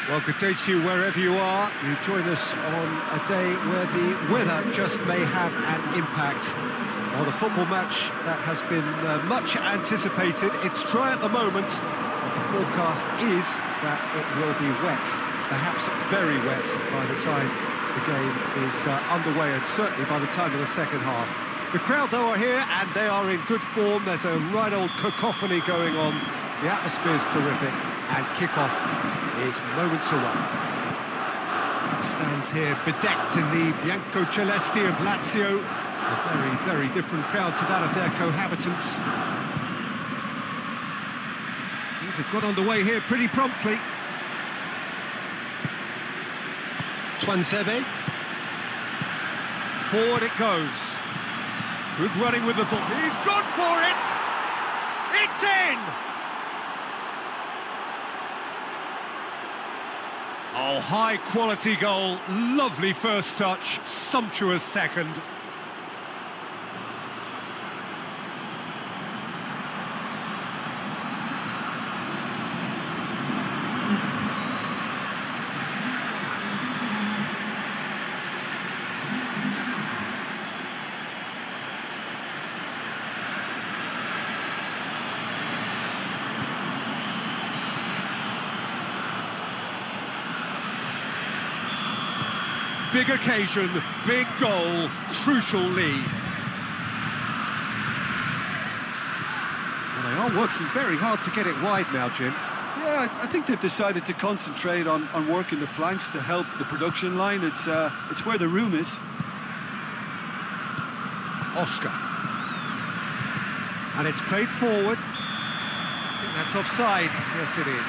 Well, good day to you wherever you are. You join us on a day where the weather just may have an impact on a football match that has been much anticipated. It's dry at the moment, but the forecast is that it will be wet, perhaps very wet by the time the game is underway, and certainly by the time of the second half. The crowd, though, are here, and they are in good form. There's a right old cacophony going on. The atmosphere's terrific, and kick-off is moments away. Stands here bedecked in the Bianco-Celesti of Lazio. A very, very different crowd to that of their cohabitants. Things have got underway here pretty promptly. Tuanzebe. Forward it goes. Good running with the ball. He's gone for it! It's in! Oh, high-quality goal. Lovely first touch. Sumptuous second. Big occasion, big goal, crucial lead. Well, they are working very hard to get it wide now, Jim. Yeah, I think they've decided to concentrate on working the flanks to help the production line. It's where the room is. Oscar. And it's played forward. I think that's offside. Yes, it is.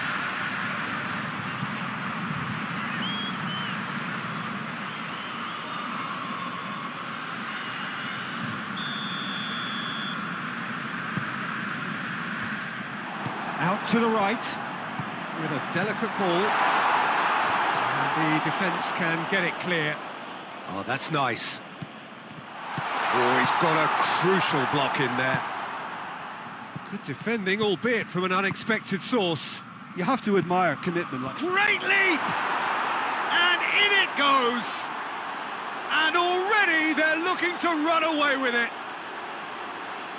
Out to the right, with a delicate ball, and the defence can get it clear. Oh, that's nice. Oh, he's got a crucial block in there. Good defending, albeit from an unexpected source. You have to admire commitment. Great leap! And in it goes! And already they're looking to run away with it.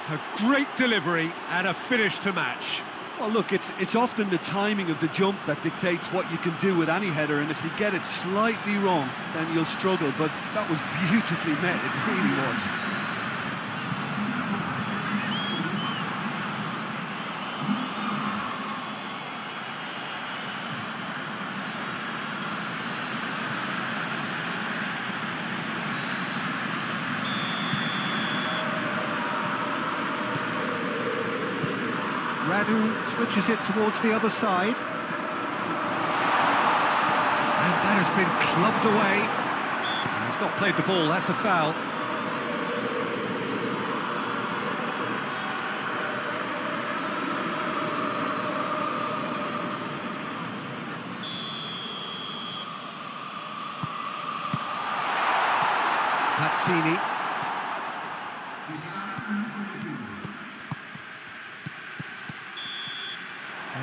A great delivery and a finish to match. Well, look, it's often the timing of the jump that dictates what you can do with any header, and if you get it slightly wrong, then you'll struggle, but that was beautifully met, it really was. Radu switches it towards the other side. And that has been clubbed away. He's not played the ball, that's a foul. Pazzini.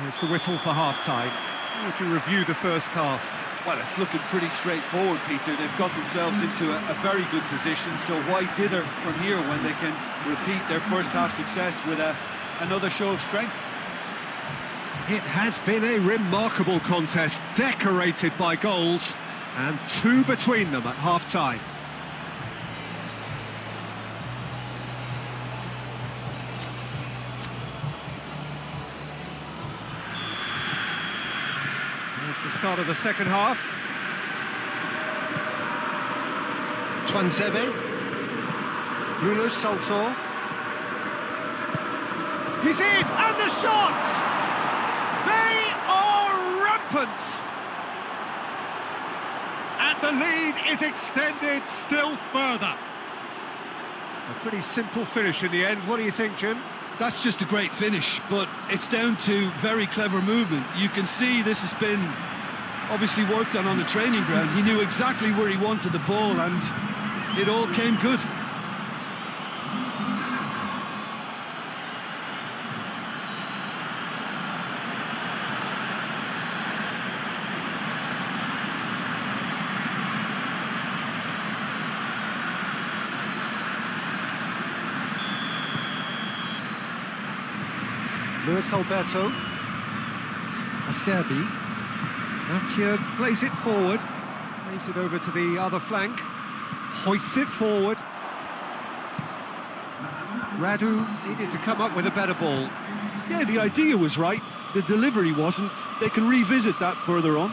It's the whistle for half-time. How would you review the first half? Well, it's looking pretty straightforward, Peter. They've got themselves into a very good position, so why dither from here when they can repeat their first half success with another show of strength? It has been a remarkable contest, decorated by goals, and two between them at half-time. The start of the second half. Tuanzebe. Bruno Saltor. He's in, and the shot! They are rampant! And the lead is extended still further. A pretty simple finish in the end. What do you think, Jim? That's just a great finish, but it's down to very clever movement. You can see this has been obviously worked on the training ground. He knew exactly where he wanted the ball, and it all came good. Luis Alberto. Acerbi. Mathieu plays it forward. Plays it over to the other flank. Hoists it forward. Radu needed to come up with a better ball. Yeah, the idea was right. The delivery wasn't. They can revisit that further on.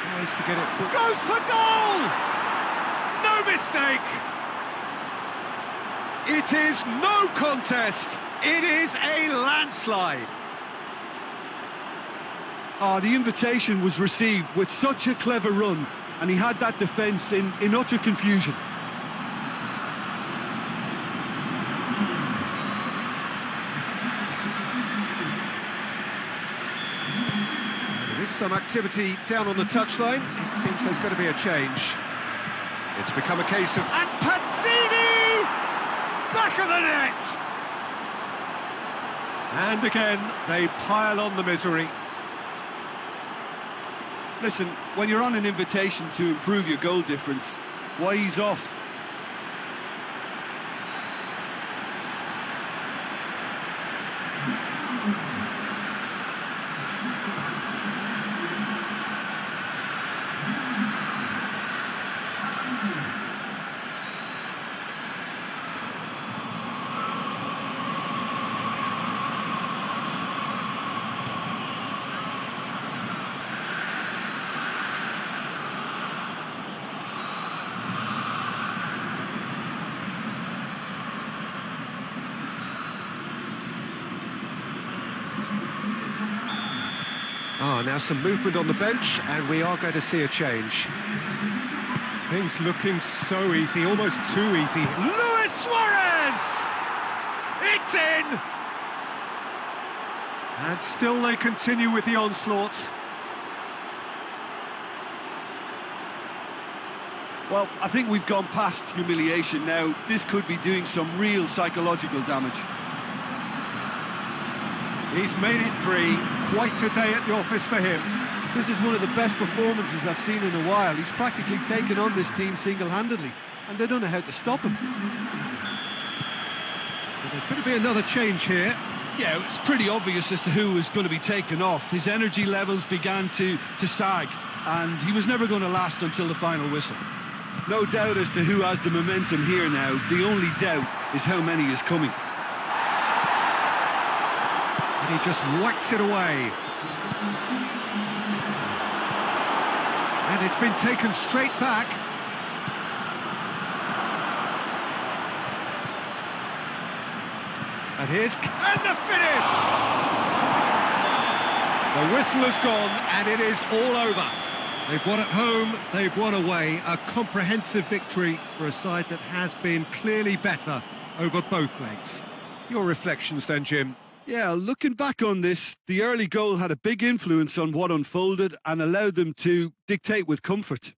Tries to get it full. Goes for goal! No mistake! It is no contest. It is a landslide. The invitation was received with such a clever run, and he had that defence in utter confusion. There is some activity down on the touchline. It seems there's going to be a change. It's become a case of... And Pazzini! Back of the net! And again, they pile on the misery. Listen, when you're on an invitation to improve your goal difference, why ease off? Now some movement on the bench, and we are going to see a change. Things looking so easy, almost too easy. Luis Suarez! It's in! And still they continue with the onslaught. Well, I think we've gone past humiliation now. This could be doing some real psychological damage. He's made it 3. Quite a day at the office for him. This is one of the best performances I've seen in a while. He's practically taken on this team single-handedly, and they don't know how to stop him. But there's going to be another change here. Yeah, it's pretty obvious as to who was going to be taken off. His energy levels began to sag, and he was never going to last until the final whistle. No doubt as to who has the momentum here now. The only doubt is how many is coming. And he just whacks it away. And it's been taken straight back. And here's... And the finish! The whistle has gone, and it is all over. They've won at home, they've won away. A comprehensive victory for a side that has been clearly better over both legs. Your reflections then, Jim? Yeah, looking back on this, the early goal had a big influence on what unfolded and allowed them to dictate with comfort.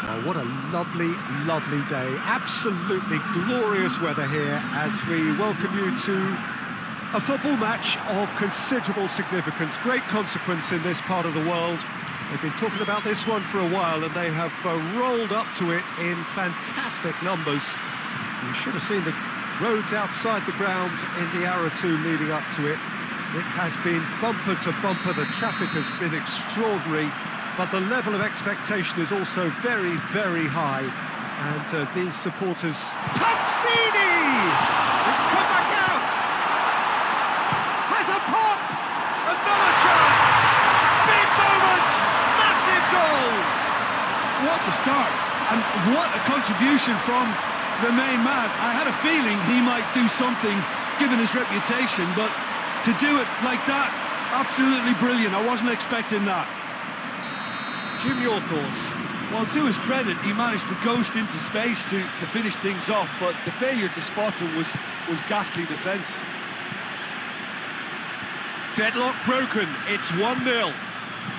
Well, what a lovely, lovely day. Absolutely glorious weather here as we welcome you to a football match of considerable significance, great consequence in this part of the world. They've been talking about this one for a while and they have rolled up to it in fantastic numbers. You should have seen the roads outside the ground in the hour or two leading up to it. It has been bumper to bumper, the traffic has been extraordinary, but the level of expectation is also very, very high. And these supporters... Pazzini! It's come back out! Has a pop! Another chance! Big moment! Massive goal! What a start! And what a contribution from the main man. I had a feeling he might do something, given his reputation, but to do it like that, absolutely brilliant. I wasn't expecting that. Jim, your thoughts? Well, to his credit, he managed to ghost into space to finish things off, but the failure to spot him was ghastly defence. Deadlock broken, it's 1-0.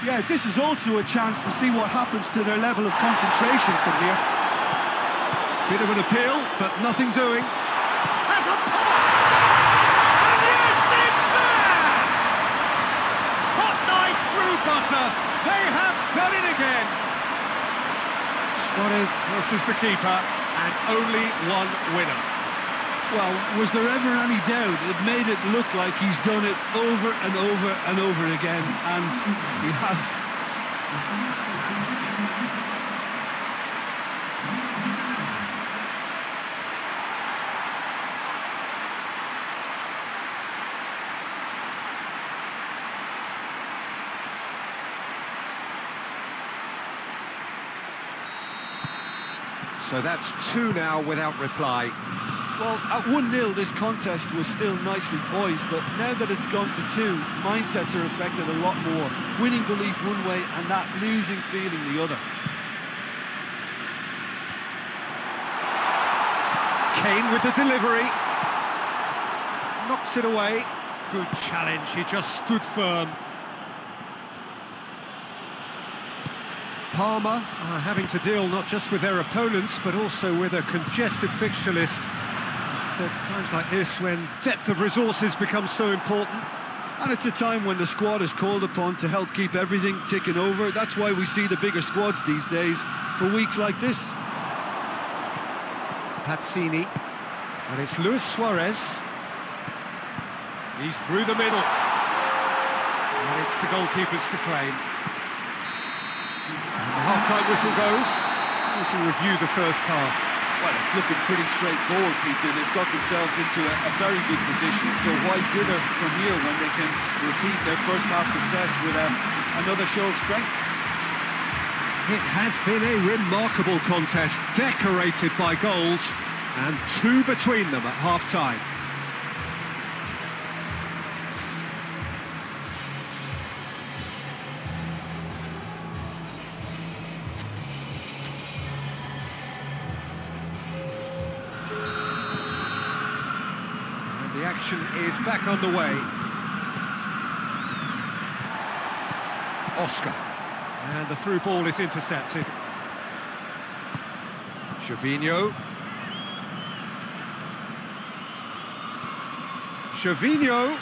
Yeah, this is also a chance to see what happens to their level of concentration from here. Bit of an appeal, but nothing doing. Has a pop! And yes, it's there! Hot knife through butter. They have done it again. Suarez versus the keeper, and only one winner. Well, was there ever any doubt? It made it look like he's done it over and over and over again, and he has. So that's 2 now without reply. Well, at 1-0, this contest was still nicely poised, but now that it's gone to 2, mindsets are affected a lot more. Winning belief one way and that losing feeling the other. Kane with the delivery. Knocks it away. Good challenge, he just stood firm. Parma are having to deal not just with their opponents, but also with a congested fixture list. It's at times like this when depth of resources becomes so important. And it's a time when the squad is called upon to help keep everything ticking over. That's why we see the bigger squads these days for weeks like this. Pazzini, and it's Luis Suarez. He's through the middle. And it's the goalkeeper's to claim. And the half-time whistle goes. We'll review the first half. Well, it's looking pretty straightforward, Peter. They've got themselves into a very good position, so why dither from here when they can repeat their first half success with another show of strength? It has been a remarkable contest, decorated by goals, and two between them at half-time. The action is back underway. Oscar. And the through ball is intercepted. Gervinho. Gervinho.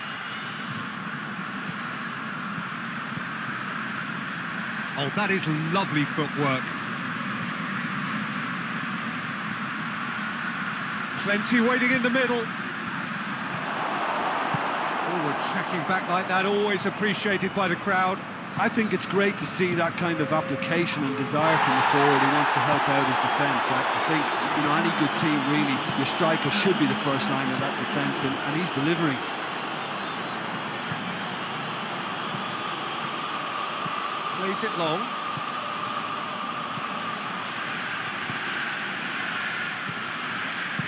Oh, that is lovely footwork. Plenty waiting in the middle. Forward tracking back like that, always appreciated by the crowd. I think it's great to see that kind of application and desire from the forward who wants to help out his defence. I think, you know, any good team, really, your striker should be the first line of that defence, and he's delivering. Plays it long.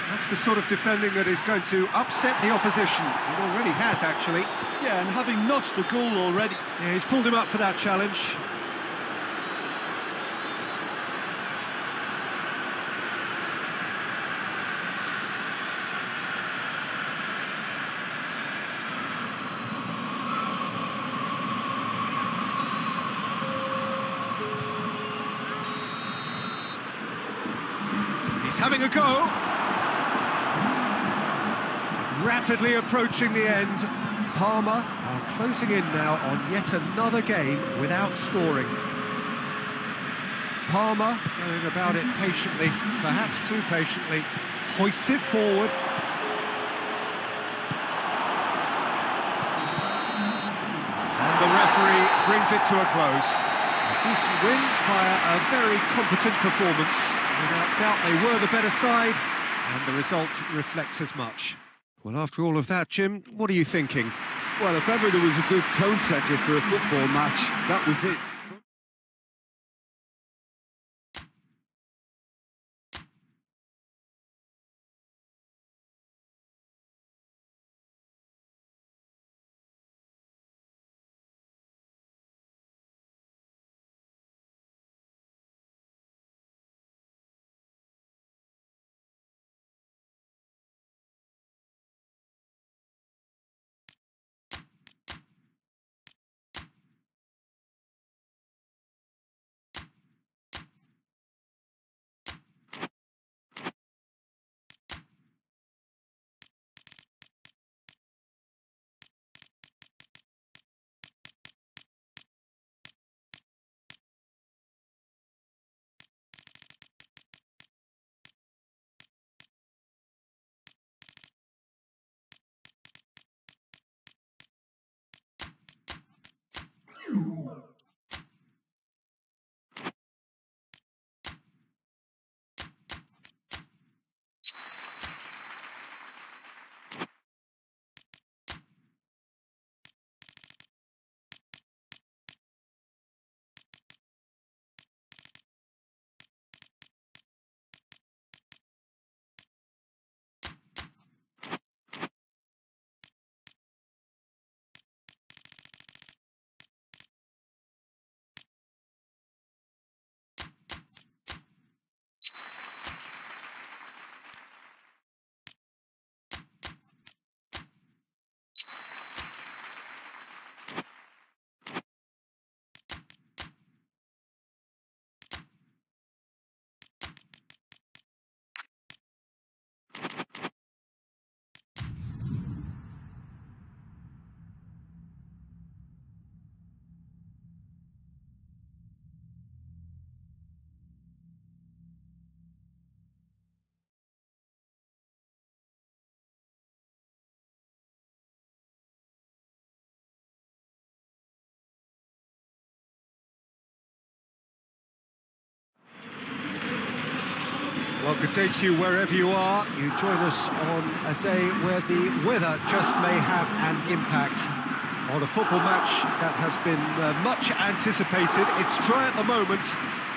That's the sort of defending that is going to upset the opposition. It already has, actually. Yeah, and having notched a goal already. Yeah, he's pulled him up for that challenge. He's having a go. Rapidly approaching the end. Parma are closing in now on yet another game without scoring. Parma going about it patiently, perhaps too patiently. Hoists it forward. And the referee brings it to a close. A decent win via a very competent performance. Without doubt they were the better side, and the result reflects as much. Well, after all of that, Jim, what are you thinking? Well, if ever there was a good tone setter for a football match, that was it. Well, good day to you wherever you are. You join us on a day where the weather just may have an impact on a football match that has been much anticipated. It's dry at the moment,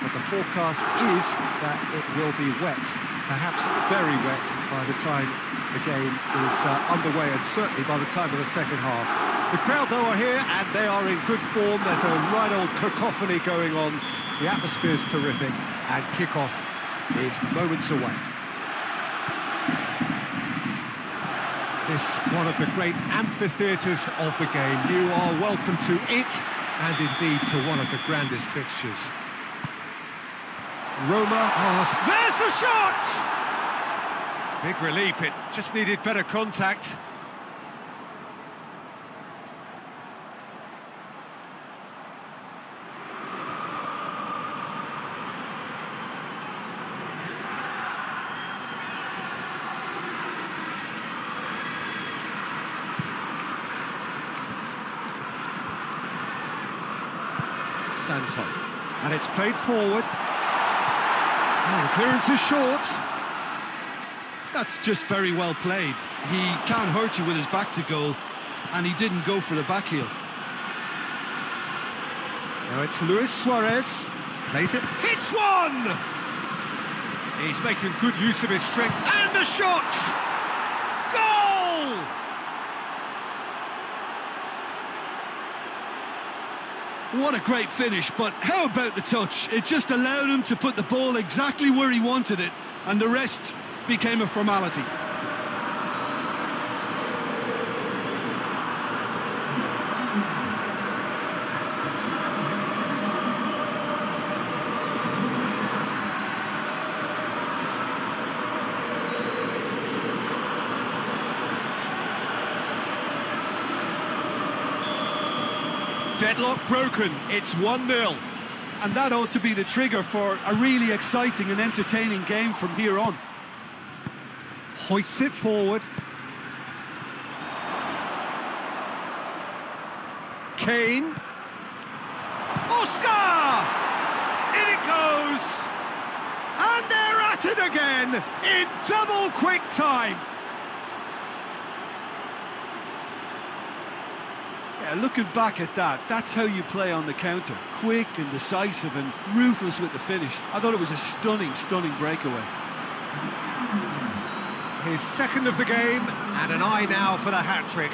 but the forecast is that it will be wet, perhaps very wet by the time the game is underway, and certainly by the time of the second half. The crowd, though, are here, and they are in good form. There's a right old cacophony going on. The atmosphere's terrific, and kick-off is moments away. This one of the great amphitheatres of the game. You are welcome to it, and indeed to one of the grandest fixtures. Roma, there's the shot! Big relief, it just needed better contact. Santon, and it's played forward. Oh, the clearance is short. That's just very well played. He can't hurt you with his back to goal, and he didn't go for the back heel. Now it's Luis Suarez, plays it, hits one! He's making good use of his strength, and the shot! Goal! What a great finish, but how about the touch? It just allowed him to put the ball exactly where he wanted it, and the rest became a formality. Deadlock broken, it's 1-0. And that ought to be the trigger for a really exciting and entertaining game from here on. Hoists it forward. Kane. Oscar! In it goes! And they're at it again in double quick time. Yeah, looking back at that, that's how you play on the counter. Quick and decisive and ruthless with the finish. I thought it was a stunning, stunning breakaway. His second of the game, and an eye now for the hat-trick.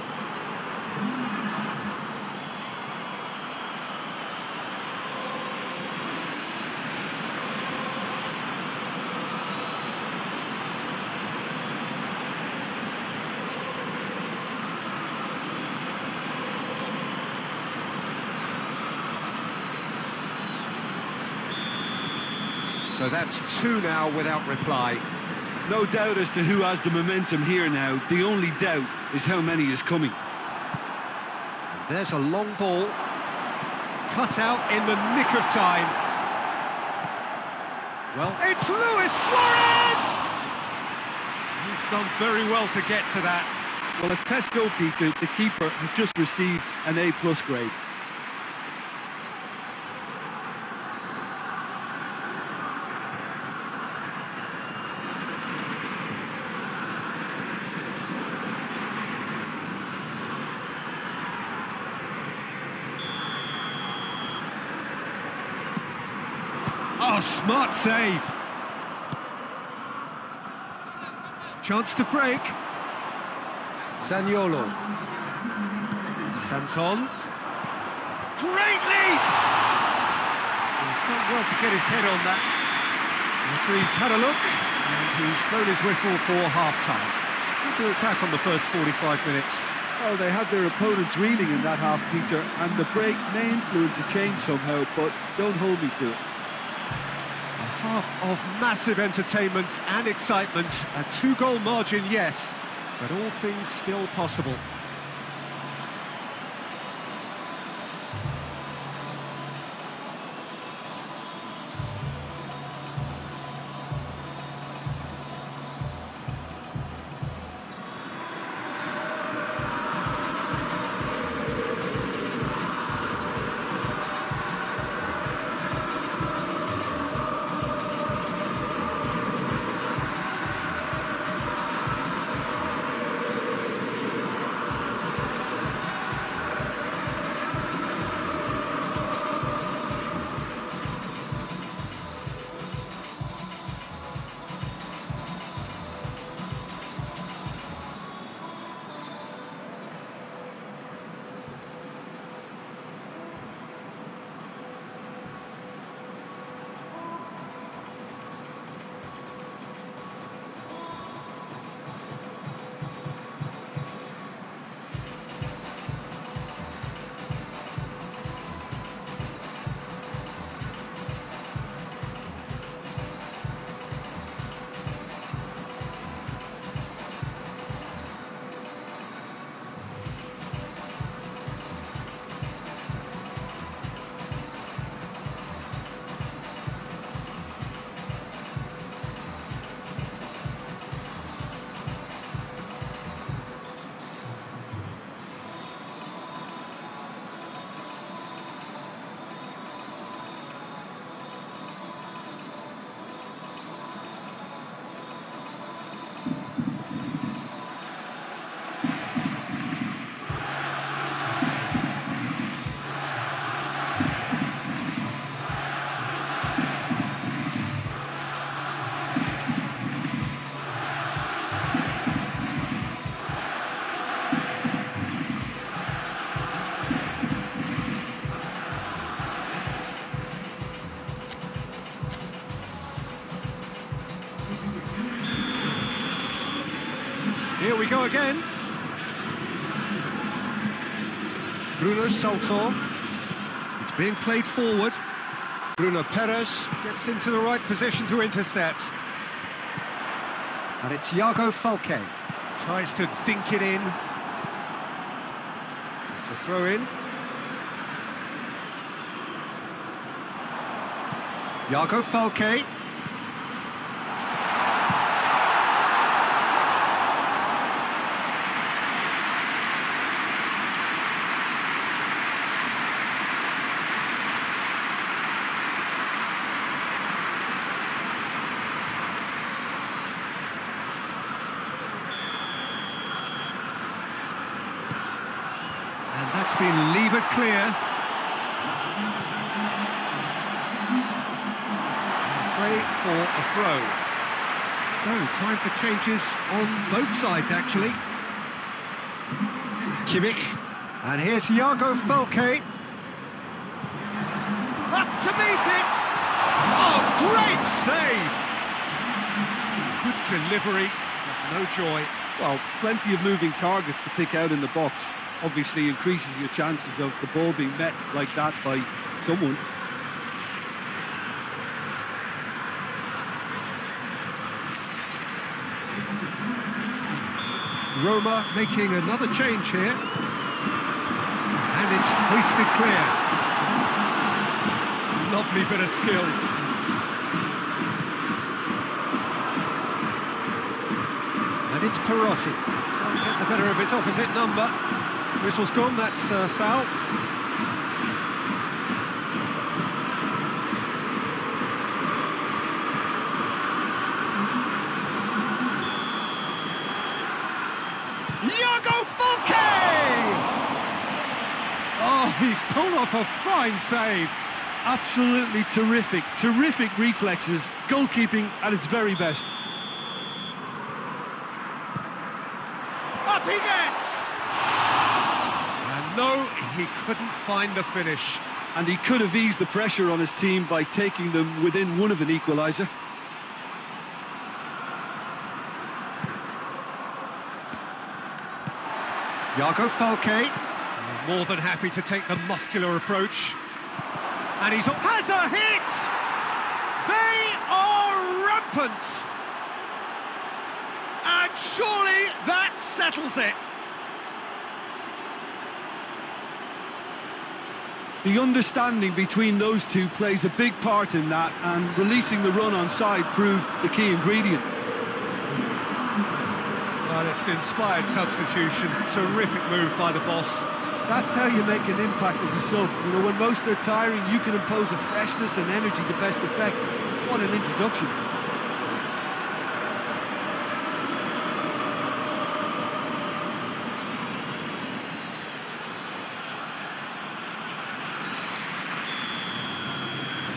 So that's two now without reply. No doubt as to who has the momentum here now. The only doubt is how many is coming. And there's a long ball. Cut out in the nick of time. Well, it's Luis Suarez! He's done very well to get to that. Well, as Tesco, Peter, the keeper has just received an A+ grade. Oh, smart save. Chance to break. Zaniolo. Santon. Great leap! He's done well to get his head on that. The referee's had a look, and he's blown his whistle for half-time. What do you look back on the first 45 minutes? Well, they had their opponents reeling in that half, Peter, and the break may influence a change somehow, but don't hold me to it. Half of massive entertainment and excitement. A two-goal margin, yes, but all things still possible. again. Bruno Saltor. It's being played forward. Bruno Perez gets into the right position to intercept. And it's Iago Falque. Tries to dink it in. It's a throw-in. Iago Falque. And that's been levered clear. Play for a throw. So, time for changes on both sides, actually. Kimmich. And here's Iago Falque. Up to meet it! Oh, great save! Good delivery, but no joy. Well, plenty of moving targets to pick out in the box. Obviously increases your chances of the ball being met like that by someone. Roma making another change here. And it's hoisted clear. Lovely bit of skill. And it's Perotti. Can't get the better of his opposite number. Whistle's gone, that's foul. Iago Falque! Oh, he's pulled off a fine save. Absolutely terrific, terrific reflexes, goalkeeping at its very best. Up he gets! And no, he couldn't find the finish. And he could have eased the pressure on his team by taking them within one of an equaliser. Iago Falque, more than happy to take the muscular approach. And has a hit! They are rampant! And surely that settles it. The understanding between those two plays a big part in that, and releasing the run on side proved the key ingredient. Well, it's an inspired substitution. Terrific move by the boss. That's how you make an impact as a sub. You know, when most are tiring, you can impose a freshness and energy to best effect. What an introduction.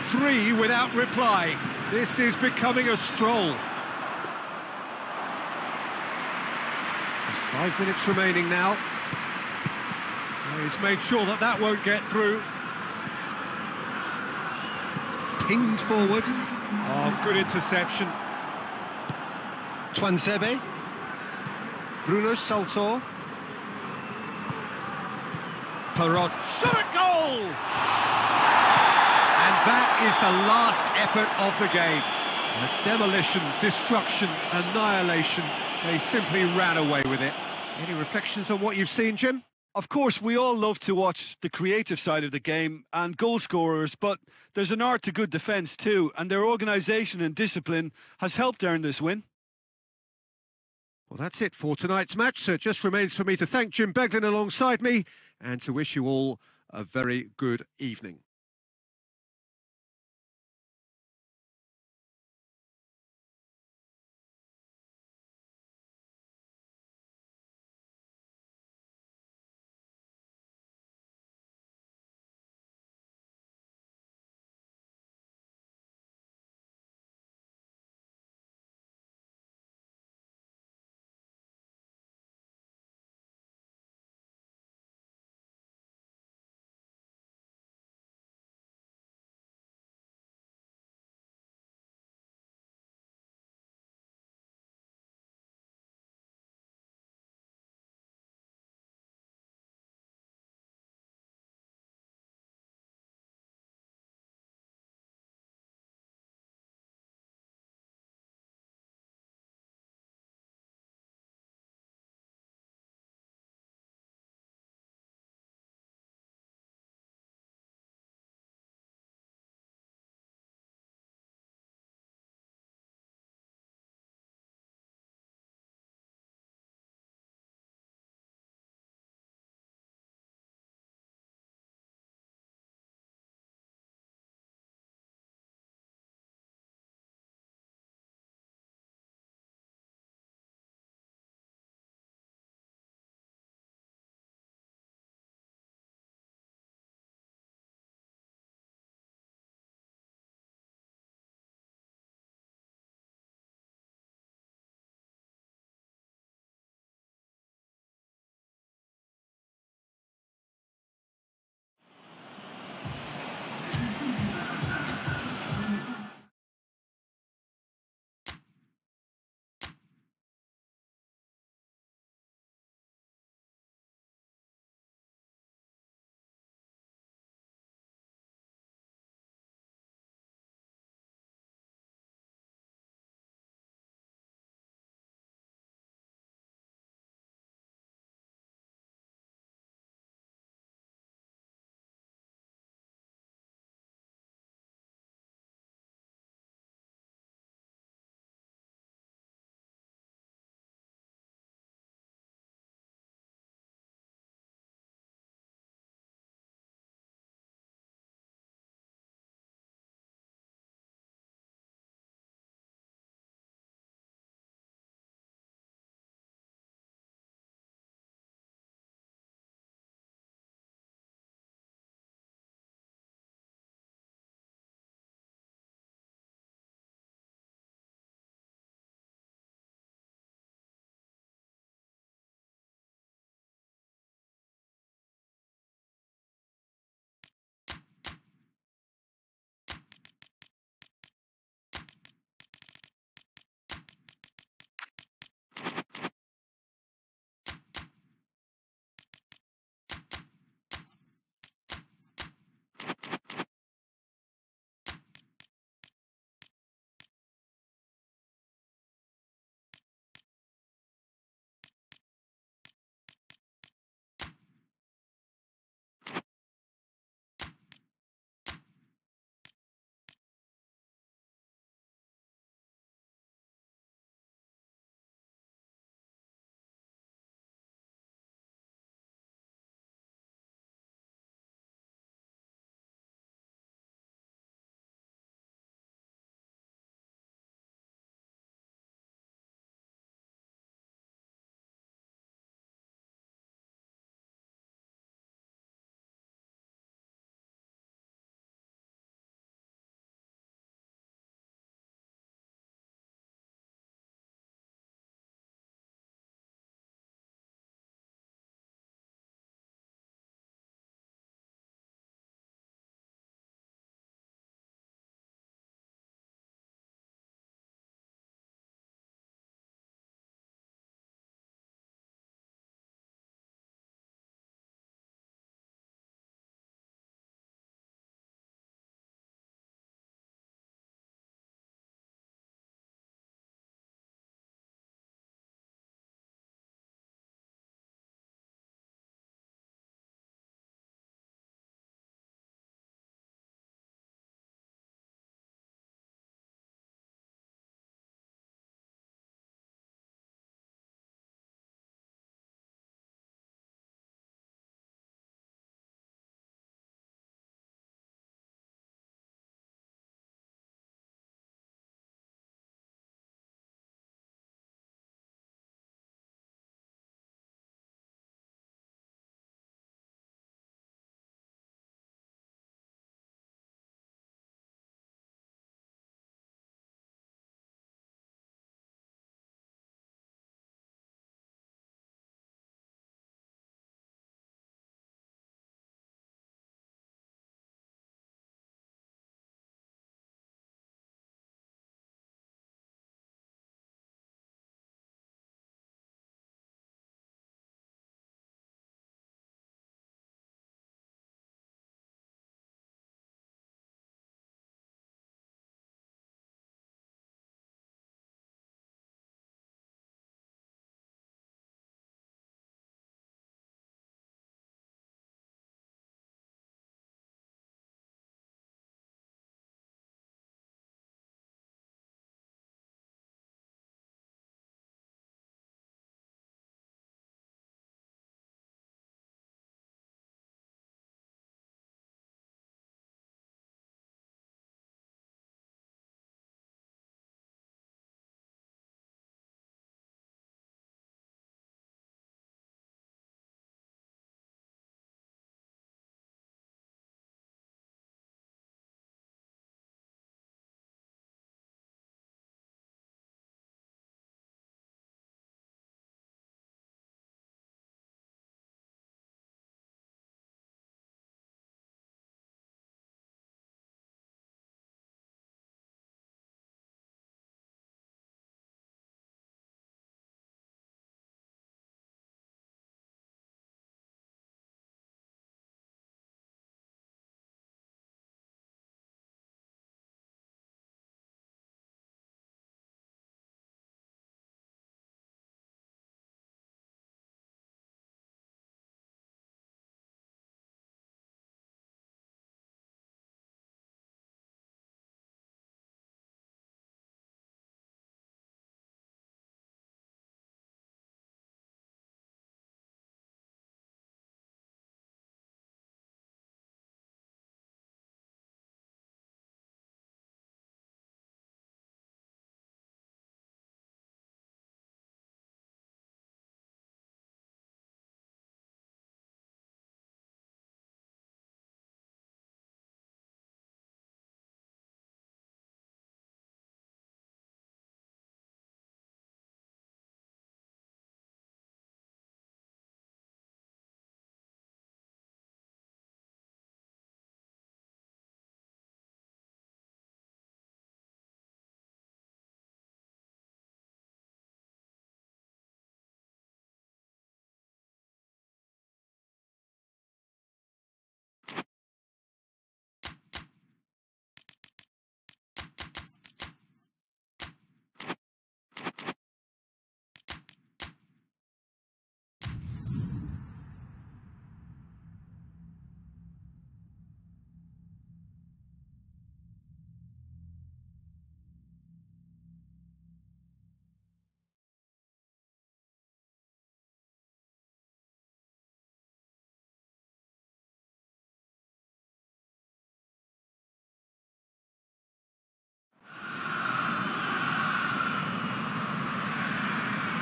Three without reply. This is becoming a stroll. Just 5 minutes remaining now. He's made sure that that won't get through. Pinged forward. Oh, good interception. Tuanzebe. Bruno Saltor. Perot. Shot at goal! And that is the last effort of the game. Demolition, destruction, annihilation. They simply ran away with it. Any reflections on what you've seen, Jim? Of course, we all love to watch the creative side of the game and goal scorers, but there's an art to good defence too, and their organisation and discipline has helped earn this win. Well, that's it for tonight's match, so it just remains for me to thank Jim Beglin alongside me and to wish you all a very good evening.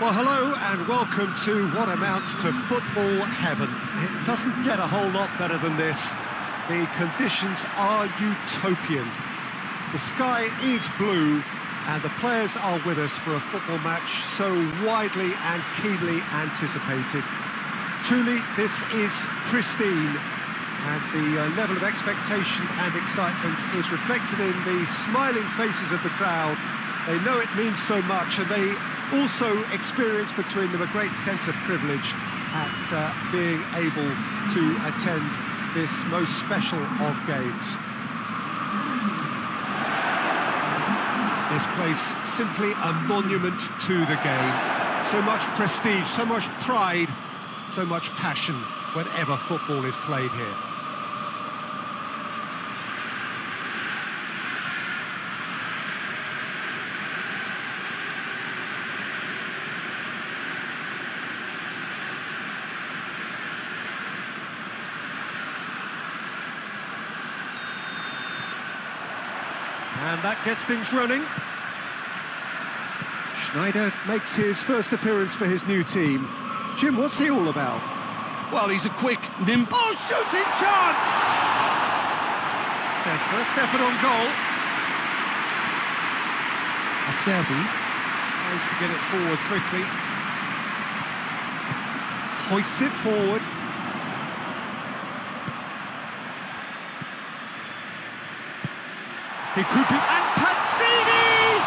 Well, hello and welcome to what amounts to football heaven. It doesn't get a whole lot better than this. The conditions are utopian. The sky is blue and the players are with us for a football match so widely and keenly anticipated. Truly, this is pristine, and the level of expectation and excitement is reflected in the smiling faces of the crowd. They know it means so much, and they also experience between them a great sense of privilege at being able to attend this most special of games. This place simply a monument to the game. So much prestige, so much pride, so much passion whenever football is played here. And that gets things running. Schneider makes his first appearance for his new team. Jim, what's he all about? Well, he's a quick, nimble... Oh, shooting chance! Their first effort on goal. Acerbi tries to get it forward quickly. Hoists it forward. He could be... And Pazzini!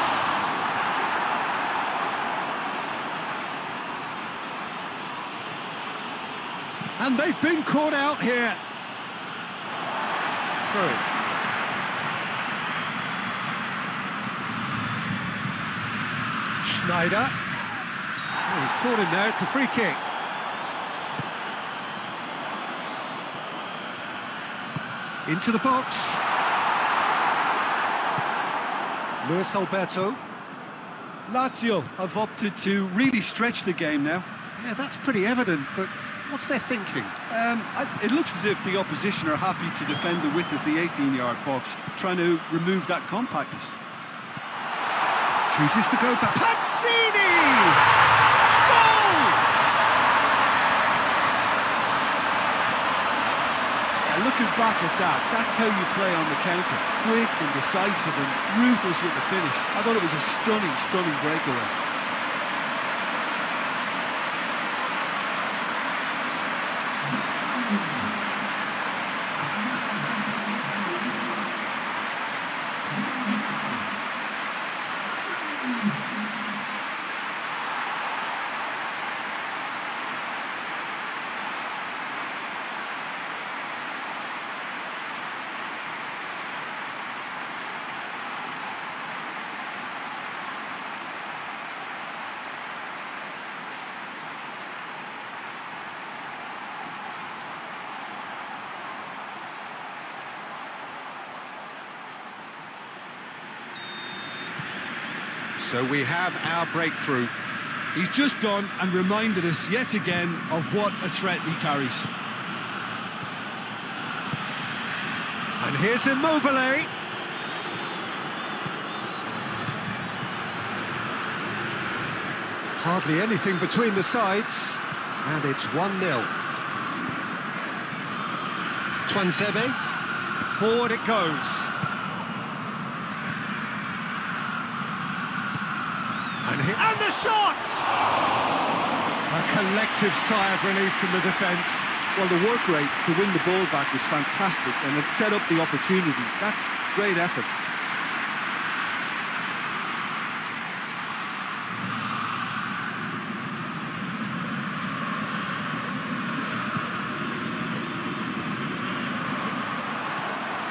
And they've been caught out here. Through. Schneider. Oh, he's caught him there, it's a free kick. Into the box. Luis Alberto. Lazio have opted to really stretch the game now. Yeah, that's pretty evident, but what's their thinking? It looks as if the opposition are happy to defend the width of the 18-yard box, trying to remove that compactness. Chooses to go back. Pazzini! Goal! Looking back at that, that's how you play on the counter. Quick and decisive and ruthless with the finish. I thought it was a stunning, stunning breakaway. So we have our breakthrough. He's just gone and reminded us yet again of what a threat he carries. And here's Immobile. Hardly anything between the sides. And it's 1-0. Tuanzebe. Forward it goes. And the shot! A collective sigh of relief from the defence. Well, the work rate to win the ball back was fantastic, and it set up the opportunity. That's great effort.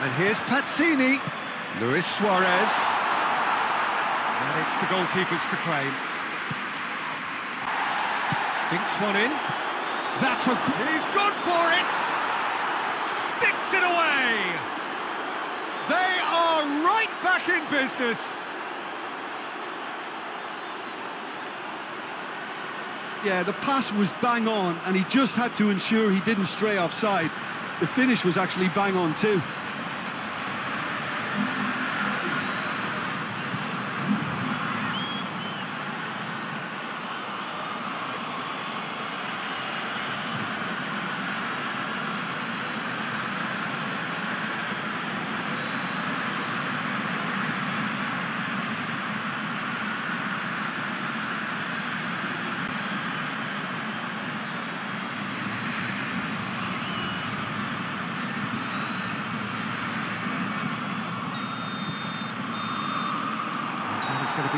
And here's Pazzini. Luis Suarez. And it's the goalkeeper's to claim. Dinks one in. That's a... He's gone for it! Sticks it away! They are right back in business! Yeah, the pass was bang on, and he just had to ensure he didn't stray offside. The finish was actually bang on too.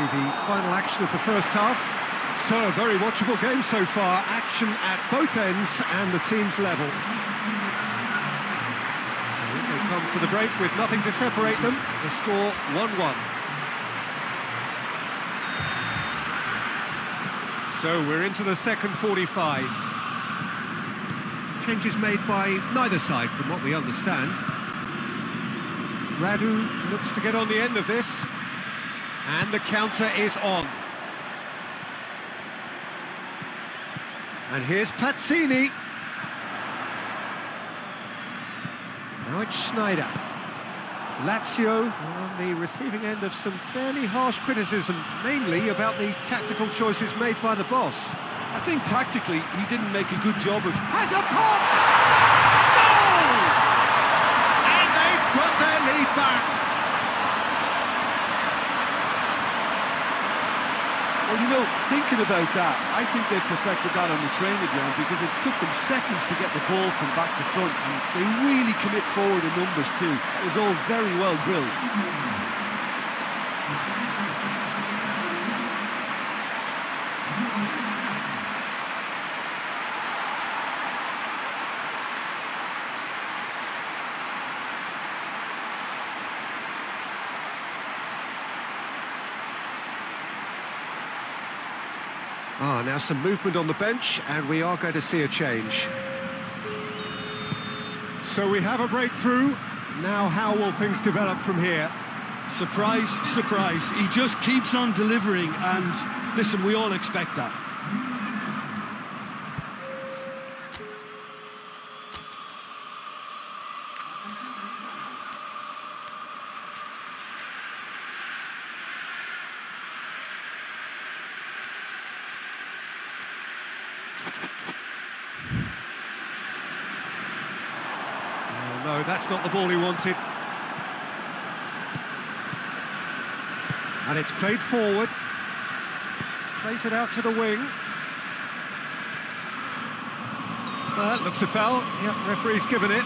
the final action of the first half. So, a very watchable game so far. Action at both ends and the teams level. They come for the break with nothing to separate them. The score 1-1. So we're into the second 45. Changes made by neither side from what we understand. Radu looks to get on the end of this. And the counter is on. And here's Pazzini. Now it's Schneider. Lazio are on the receiving end of some fairly harsh criticism, mainly about the tactical choices made by the boss. I think tactically he didn't make a good job of... Has a pop! Goal! And they've got their lead back. Well, you know, thinking about that, I think they perfected that on the training ground because it took them seconds to get the ball from back to front, and they really commit forward in numbers too. It was all very well drilled. Now some movement on the bench, and we are going to see a change. So we have a breakthrough. Now how will things develop from here? Surprise, surprise. He just keeps on delivering, and listen, we all expect that. Oh, no, that's not the ball he wanted. And it's played forward. Plays it out to the wing. Looks a foul. Yep, referee's given it.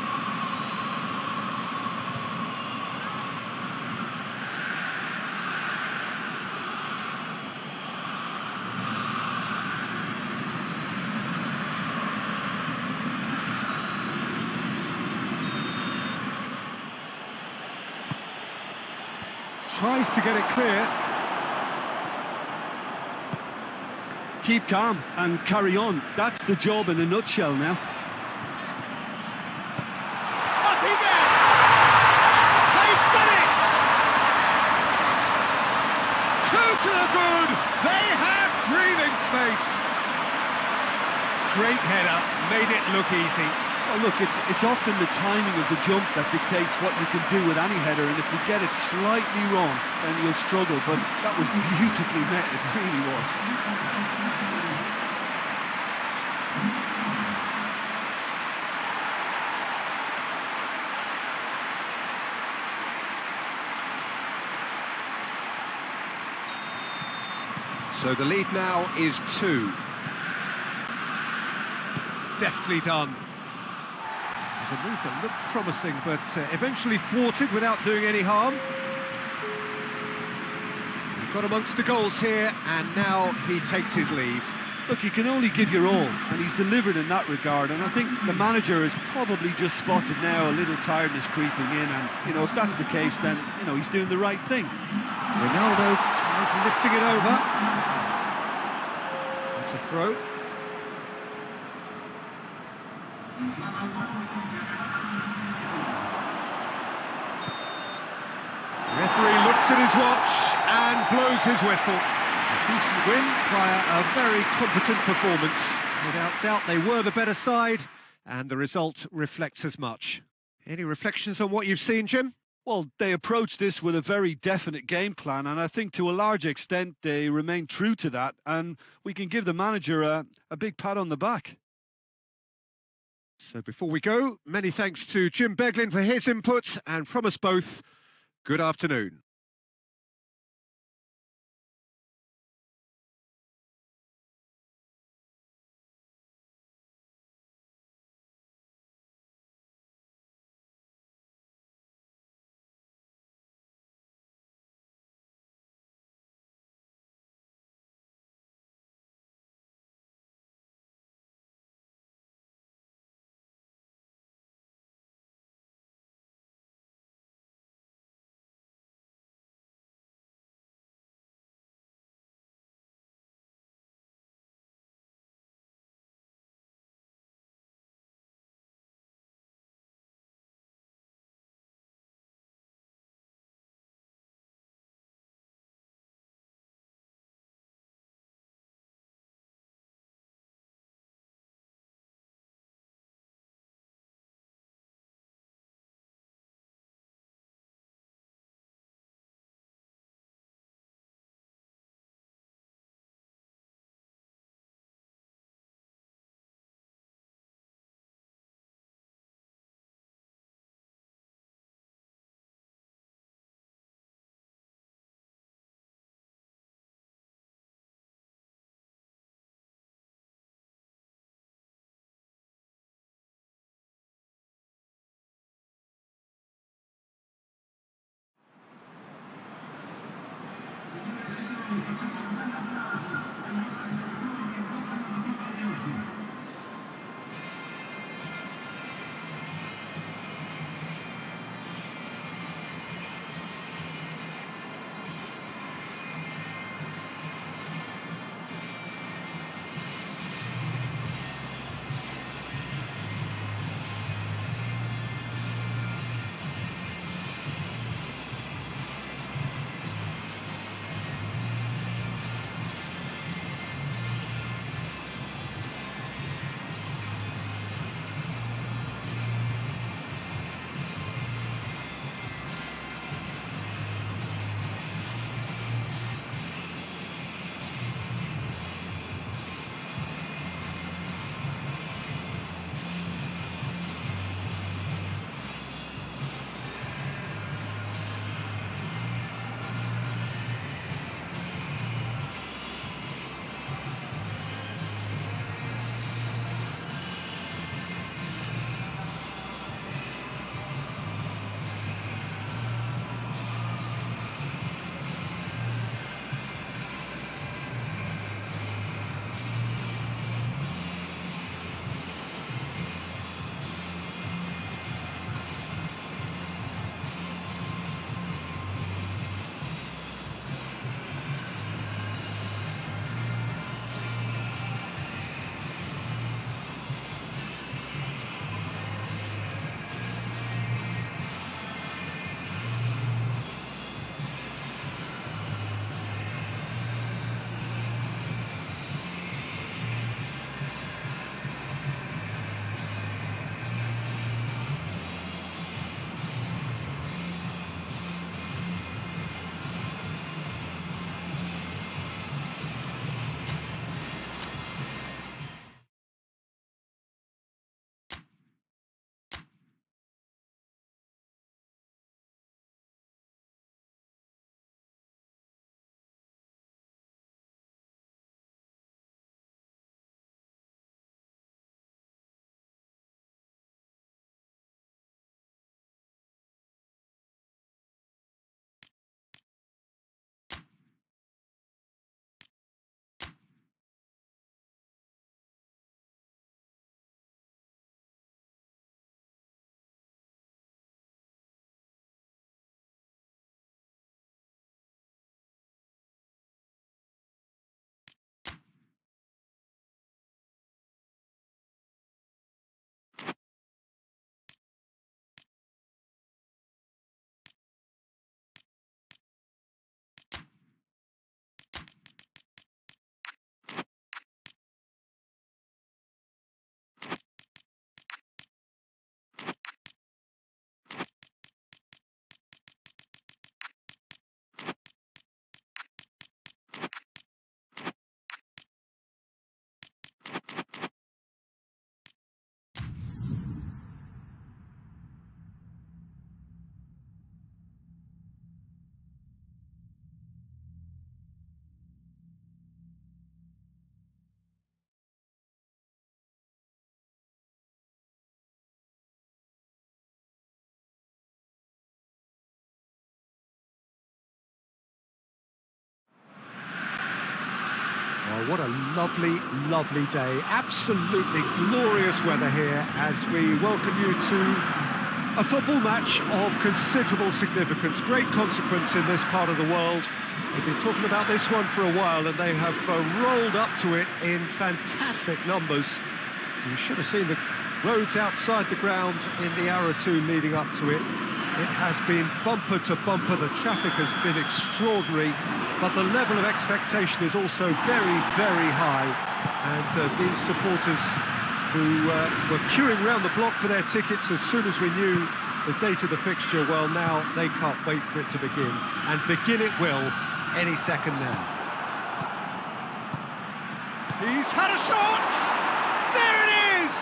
Tries to get it clear. Keep calm and carry on. That's the job in a nutshell now. Up he gets! They've done it! Two to the good! They have breathing space! Great header, made it look easy. Well, look, it's often the timing of the jump that dictates what you can do with any header, and if you get it slightly wrong, then you'll struggle, but that was beautifully met, it really was. So the lead now is 2. Deftly done. A move that looked promising, but eventually thwarted without doing any harm. He got amongst the goals here, and now he takes his leave. Look, you can only give your all, and he's delivered in that regard, and I think the manager has probably just spotted now a little tiredness creeping in, and, you know, if that's the case, then, you know, he's doing the right thing. Ronaldo tries lifting it over. That's a throw. Referee looks at his watch and blows his whistle. A decent win via a very competent performance. Without doubt, they were the better side, and the result reflects as much. Any reflections on what you've seen, Jim? Well, they approached this with a very definite game plan, and I think to a large extent they remained true to that, and we can give the manager a big pat on the back. So before we go, many thanks to Jim Beglin for his input, and from us both, good afternoon. Well, what a lovely, lovely day. Absolutely glorious weather here as we welcome you to a football match of considerable significance, great consequence in this part of the world. They've been talking about this one for a while and they have rolled up to it in fantastic numbers. You should have seen the roads outside the ground in the hour or two leading up to it. It has been bumper to bumper, the traffic has been extraordinary, but the level of expectation is also very, very high. And these supporters who were queuing round the block for their tickets as soon as we knew the date of the fixture, well, now they can't wait for it to begin. And begin it will any second now. He's had a shot! There it is!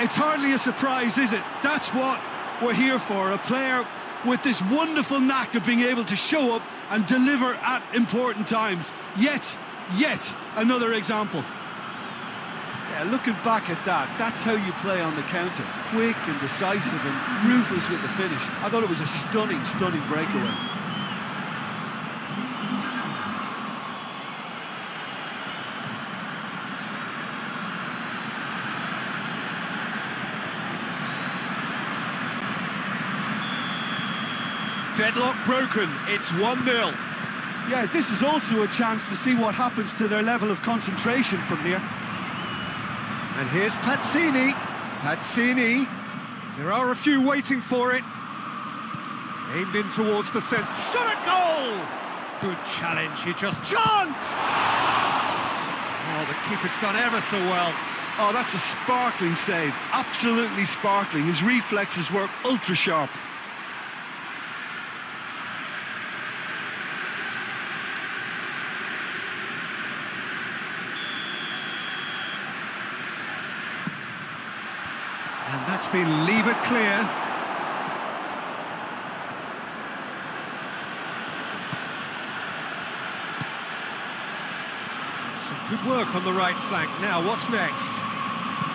It's hardly a surprise, is it? That's what we're here for, a player with this wonderful knack of being able to show up and deliver at important times. Yet another example. Yeah, looking back at that, that's how you play on the counter. Quick and decisive and ruthless with the finish. I thought it was a stunning breakaway. Deadlock broken, it's 1-0. Yeah, this is also a chance to see what happens to their level of concentration from here. And here's Pazzini. Pazzini. There are a few waiting for it. Aimed in towards the centre. Shot at goal! Good challenge, he just... Chance! Oh, the keeper's done ever so well. Oh, that's a sparkling save. Absolutely sparkling. His reflexes were ultra sharp. And that's been levered clear. Some good work on the right flank. Now, what's next?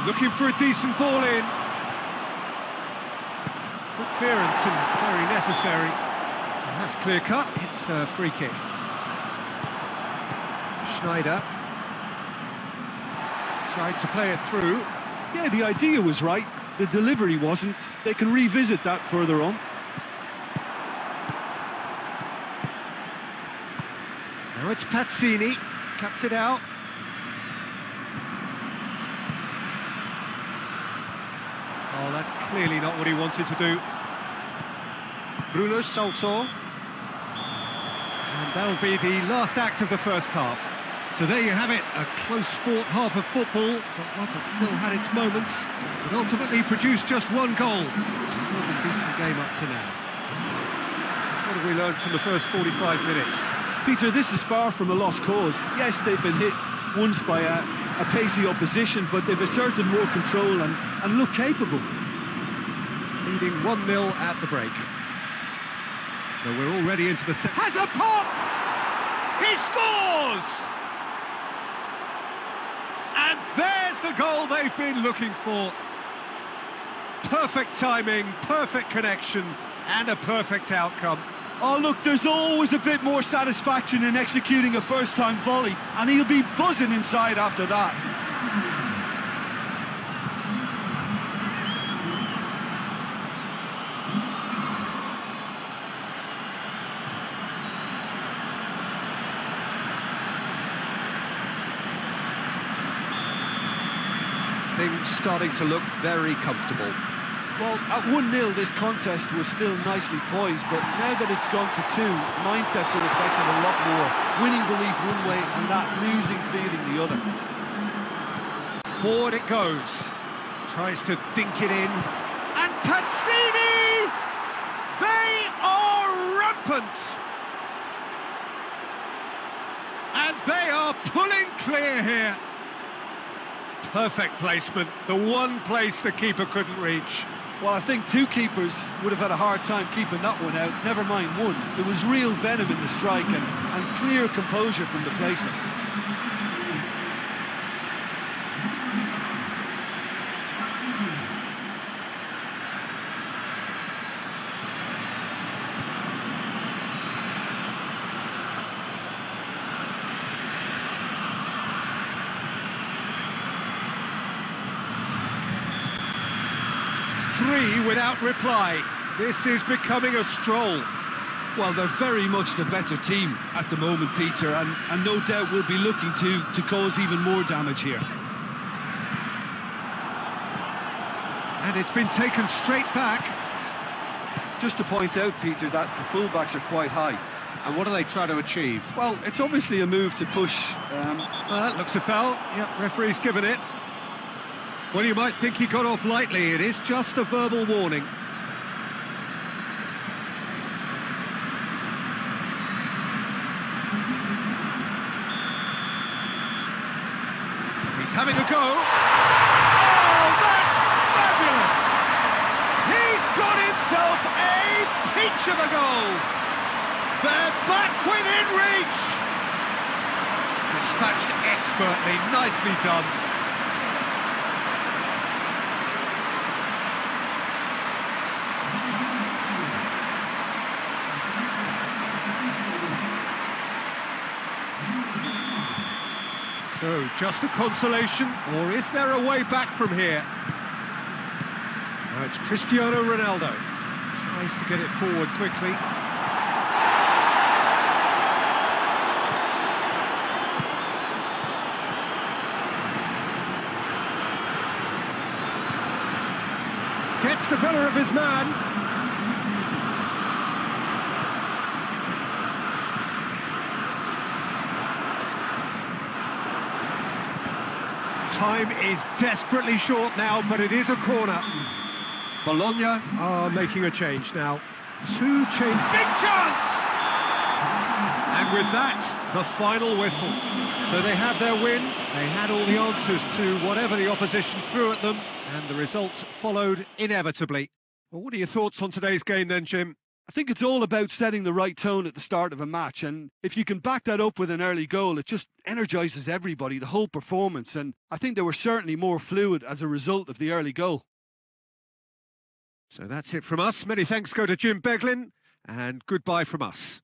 Looking for a decent ball in. Good clearance and very necessary. And that's clear cut. It's a free kick. Schneider tried to play it through. Yeah, the idea was right. The delivery wasn't. They can revisit that further on. Now it's Pazzini. Cuts it out. Oh, that's clearly not what he wanted to do. Bruno Salto. And that'll be the last act of the first half. So there you have it, a close-fought half of football, but one that still had its moments, but ultimately produced just one goal. Not a decent game up to now. What have we learned from the first 45 minutes? Peter, this is far from a lost cause. Yes, they've been hit once by a pacey opposition, but they've asserted more control and look capable. Leading 1-0 at the break. So we're already into the second. Has a pop! He scores! And there's the goal they've been looking for. Perfect timing, perfect connection, and a perfect outcome. Oh, look, there's always a bit more satisfaction in executing a first-time volley, and he'll be buzzing inside after that. Things starting to look very comfortable. Well, at 1-0, this contest was still nicely poised, but now that it's gone to 2, mindsets are affected a lot more. Winning belief one way and that losing feeling the other. Forward it goes. Tries to dink it in. And Pazzini! They are rampant! And they are pulling clear here. Perfect placement, the one place the keeper couldn't reach. Well, I think two keepers would have had a hard time keeping that one out, never mind one. There was real venom in the strike and clear composure from the placement. Three without reply. This is becoming a stroll. Well, they're very much the better team at the moment, Peter, and no doubt will be looking to cause even more damage here. And it's been taken straight back. Just to point out, Peter, that the fullbacks are quite high. And what are they trying to achieve? Well, it's obviously a move to push... Well, that looks a foul. Yep, referee's given it. Well, you might think he got off lightly. It is just a verbal warning. He's having a go. Oh, that's fabulous! He's got himself a peach of a goal. They're back within reach. Dispatched expertly, nicely done. So, just a consolation, or is there a way back from here? Now it's Cristiano Ronaldo. Tries to get it forward quickly. Gets the better of his man. Time is desperately short now, but it is a corner. Bologna are making a change now. Two change. Big chance! And with that, the final whistle. So they have their win. They had all the answers to whatever the opposition threw at them, and the result followed inevitably. Well, what are your thoughts on today's game then, Jim? I think it's all about setting the right tone at the start of a match, and if you can back that up with an early goal, it just energises everybody, the whole performance, and I think they were certainly more fluid as a result of the early goal. So that's it from us. Many thanks go to Jim Beglin, and goodbye from us.